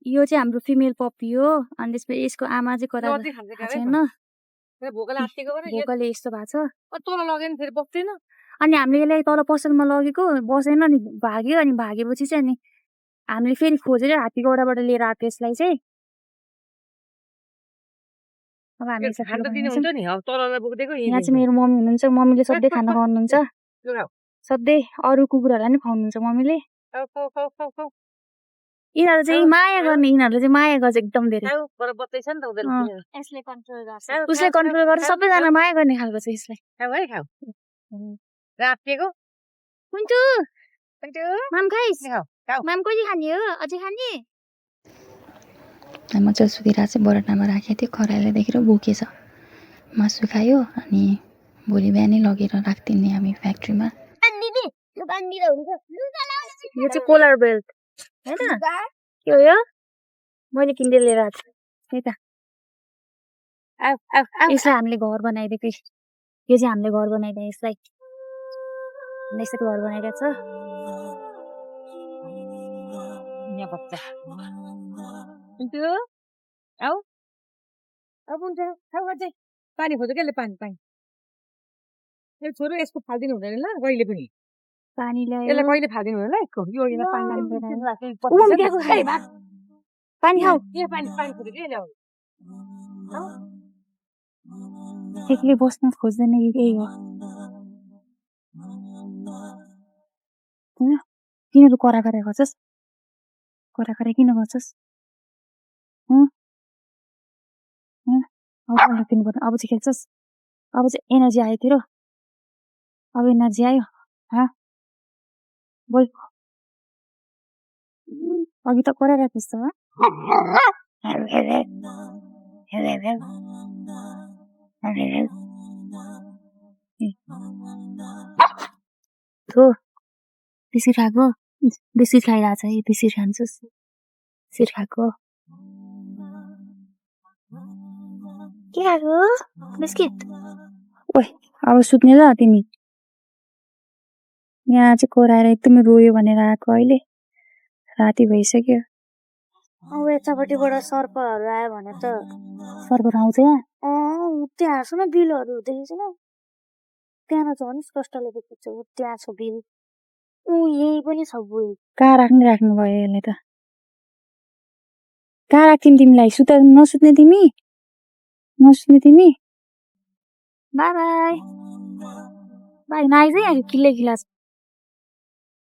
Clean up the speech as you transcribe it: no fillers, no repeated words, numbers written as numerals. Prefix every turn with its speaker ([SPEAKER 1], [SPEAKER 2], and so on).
[SPEAKER 1] यो चाहिँ हाम्रो फिमेल पप्पी हो अनि त्यसपछि यसको आमा चाहिँ कता छैन भोकले यस्तो भएको छ अनि हामीले यसलाई तल पसलमा लगेको बसेन नि भाग्यो अनि भागेपछि चाहिँ अनि हामीले फेरि खोजेर हात्तीगौडाबाट लिएर आएको यसलाई चाहिँ अब हामी यहाँ चाहिँ मेरो मम्मी हुनुहुन्छ मम्मीले सधैँ खाना खुवाउनुहुन्छ सधैँ अरू कुकुरहरूलाई नि खुवाउनुहुन्छ मम्मीले यिनीहरू चाहिँ माया गर्ने यिनीहरूले चाहिँ माया गर्छ एकदम धेरै उसले कन्ट्रोल गर्छ सबैजना माया गर्ने खालको छ यसलाई कुन्टु माम खाइस् माम कहिले खाने हो अझै खाने मजाले सुतिरहेको चाहिँ बरन्डामा राखेको थियो खरायोले देखेर बोकेछ मासु खायो अनि भोलि बिहानै लगेर राखिदिने हामी फ्याक्ट्रीमा यो चाहिँ कोलर बेल्ट होइन के हो यो मैले किनेर लिएर आएको छु है त यसलाई हामीले घर बनाइदिएको यो चाहिँ हामीले घर बनाइदिएको यसलाई यसरी घर बनाइदिएको छ
[SPEAKER 2] पानी खोज्यो क्या पानी छोरो यसको फाल्दिनु हुँदैन ल कहिले पनि
[SPEAKER 1] पानी
[SPEAKER 2] यसलाई कहिले फाल्दिनु हुँदैन ल यसको यो
[SPEAKER 1] पानी खाऊ
[SPEAKER 2] पानी खोज्यो के ल्याउ
[SPEAKER 1] एक्लै बस्न खोज्दैन कि केही हो किन करा गर्छस् करा किन गर्छस् अब किन्नुपर्ने अब चाहिँ खेल्छस् अब चाहिँ एनर्जी आयो तेरो अब एनर्जी आयो बोल अघि त कराइरहेको त्यस्तो बिस्किट खाएको बिस्किट खाइरहेको छ है बिस्किट खान्छस् बिस्किट खाएको के खाएको बिस्किट ओइ अब सुत्ने ल तिमी यहाँ चाहिँ कोराएर एकदमै रोयो भनेर आएको अहिले राति भइसक्यो अब यतापट्टिबाट सर्पहरू आयो भने त सर्पहरू आउँछ यहाँ त्यहाँ हाँसु न बिलहरू देखेको छैन त्यहाँ झन् कष्टले पुग्छ त्यहाँ छ बिल यही पनि छ बुल कहाँ राख्नु भयो यसलाई त कहाँ राख्थ्यौँ तिमीलाई नसुत्ने तिमी बाई बाई बाई नाइज है किल्ले खिलास